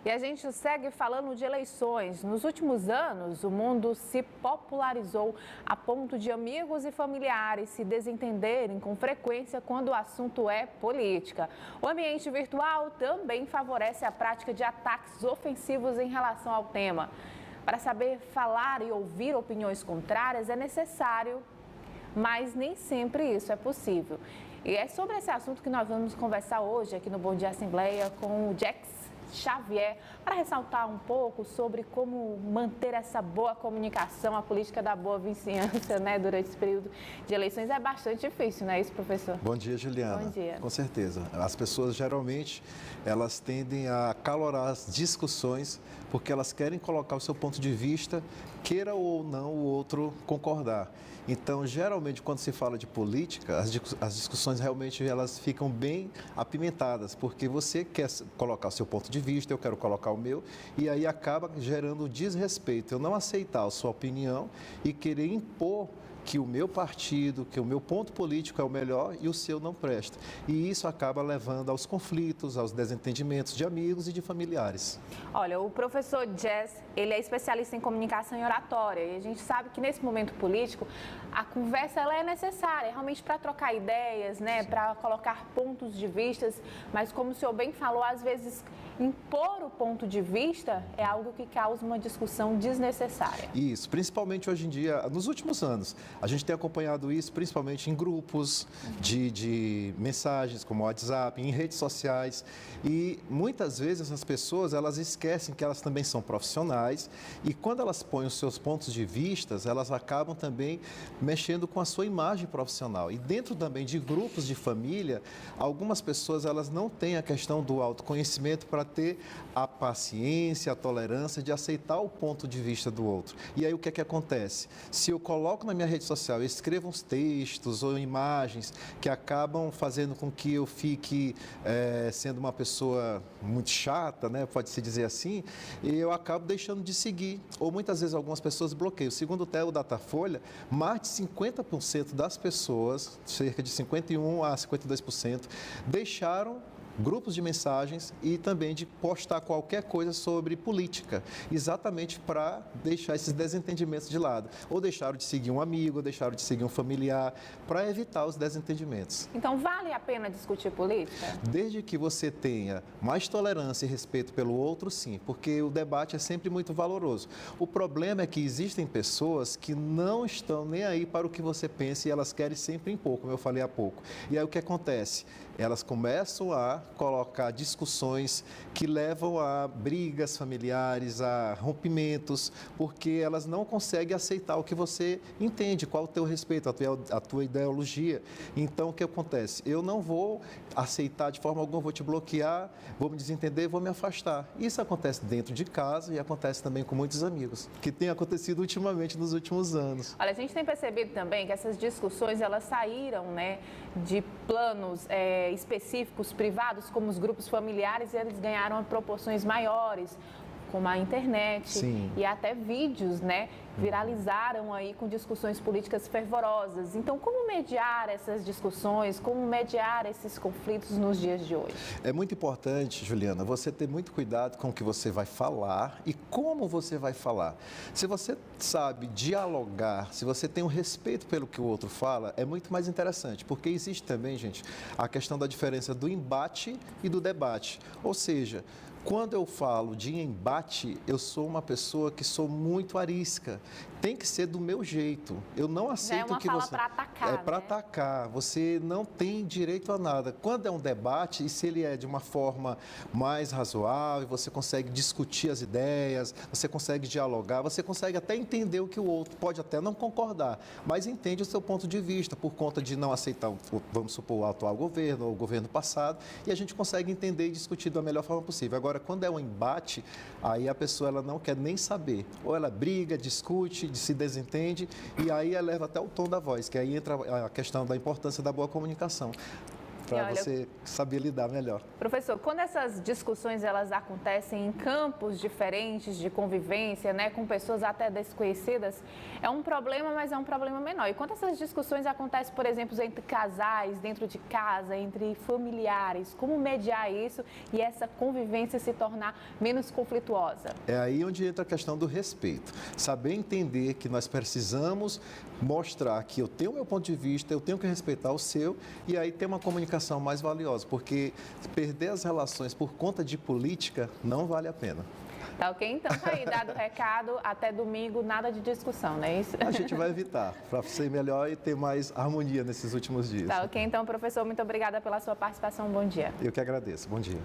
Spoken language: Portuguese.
E a gente segue falando de eleições. Nos últimos anos, o mundo se popularizou a ponto de amigos e familiares se desentenderem com frequência quando o assunto é política. O ambiente virtual também favorece a prática de ataques ofensivos em relação ao tema. Para saber falar e ouvir opiniões contrárias é necessário, mas nem sempre isso é possível. E é sobre esse assunto que nós vamos conversar hoje aqui no Bom Dia Assembleia com o Jex Xavier, para ressaltar um pouco sobre como manter essa boa comunicação, a política da boa vizinhança, né, durante esse período de eleições é bastante difícil, não é isso, professor? Bom dia, Juliana. Bom dia. Com certeza. As pessoas, geralmente, elas tendem a acalorar as discussões porque elas querem colocar o seu ponto de vista, queira ou não o outro concordar. Então, geralmente, quando se fala de política, as discussões realmente elas ficam bem apimentadas, porque você quer colocar o seu ponto de vista, eu quero colocar o meu, e aí acaba gerando desrespeito. Eu não aceitar a sua opinião e querer impor que o meu partido, que o meu ponto político é o melhor e o seu não presta. E isso acaba levando aos conflitos, aos desentendimentos de amigos e de familiares. Olha, o professor Jess, ele é especialista em comunicação e oratória e a gente sabe que nesse momento político a conversa ela é necessária, realmente para trocar ideias, né, para colocar pontos de vistas, mas como o senhor bem falou, às vezes impor o ponto de vista é algo que causa uma discussão desnecessária. Isso, principalmente hoje em dia, nos últimos anos, a gente tem acompanhado isso principalmente em grupos de mensagens, como o WhatsApp, em redes sociais, e muitas vezes as pessoas, elas esquecem que elas também são profissionais e quando elas põem os seus pontos de vista, elas acabam também mexendo com a sua imagem profissional. E dentro também de grupos de família, algumas pessoas, elas não têm a questão do autoconhecimento para ter a paciência, a tolerância de aceitar o ponto de vista do outro. E aí o que é que acontece? Se eu coloco na minha rede social, eu escrevo uns textos ou imagens que acabam fazendo com que eu fique sendo uma pessoa muito chata, né? Pode-se dizer assim, e eu acabo deixando de seguir. Ou muitas vezes algumas pessoas bloqueiam. Segundo o Datafolha, mais de 50% das pessoas, cerca de 51% a 52%, deixaram grupos de mensagens e também de postar qualquer coisa sobre política, exatamente para deixar esses desentendimentos de lado. Ou deixaram de seguir um amigo, ou deixaram de seguir um familiar, para evitar os desentendimentos. Então, vale a pena discutir política? Desde que você tenha mais tolerância e respeito pelo outro, sim, porque o debate é sempre muito valoroso. O problema é que existem pessoas que não estão nem aí para o que você pensa e elas querem sempre impor, como eu falei há pouco. E aí o que acontece? Elas começam a colocar discussões que levam a brigas familiares, a rompimentos, porque elas não conseguem aceitar o que você entende, qual o teu respeito, a tua ideologia. Então, o que acontece? Eu não vou aceitar de forma alguma, vou te bloquear, vou me desentender, vou me afastar. Isso acontece dentro de casa e acontece também com muitos amigos, que tem acontecido ultimamente nos últimos anos. Olha, a gente tem percebido também que essas discussões, elas saíram, né, de planos específicos, privados, como os grupos familiares, eles ganharam proporções maiores, como a internet. Sim. E até vídeos, né, viralizaram aí com discussões políticas fervorosas. Então, como mediar essas discussões, como mediar esses conflitos nos dias de hoje? É muito importante, Juliana, você ter muito cuidado com o que você vai falar e como você vai falar. Se você sabe dialogar, se você tem um respeito pelo que o outro fala, é muito mais interessante, porque existe também, gente, a questão da diferença do embate e do debate. Ou seja, quando eu falo de embate, eu sou uma pessoa que sou muito arisca. Tem que ser do meu jeito. Eu não aceito que você... para atacar, é para atacar. Você não tem direito a nada. Quando é um debate, e se ele é de uma forma mais razoável, você consegue discutir as ideias, você consegue dialogar, você consegue até entender o que o outro pode até não concordar, mas entende o seu ponto de vista por conta de não aceitar, vamos supor, o atual governo ou o governo passado, e a gente consegue entender e discutir da melhor forma possível. Agora, quando é um embate, aí a pessoa ela não quer nem saber. Ou ela briga, discute, se desentende e aí eleva até o tom da voz, que aí entra a questão da importância da boa comunicação. para você saber lidar melhor. Professor, quando essas discussões elas acontecem em campos diferentes de convivência, né, com pessoas até desconhecidas, é um problema, mas é um problema menor. E quando essas discussões acontecem, por exemplo, entre casais, dentro de casa, entre familiares, como mediar isso e essa convivência se tornar menos conflituosa? É aí onde entra a questão do respeito. Saber entender que nós precisamos mostrar que eu tenho o meu ponto de vista, eu tenho que respeitar o seu, e aí ter uma comunicação mais valiosa, porque perder as relações por conta de política não vale a pena. Tá ok? Então, tá aí, dado o recado, até domingo, nada de discussão, não é isso? A gente vai evitar, para ser melhor e ter mais harmonia nesses últimos dias. Tá ok? Então, professor, muito obrigada pela sua participação. Bom dia. Eu que agradeço. Bom dia.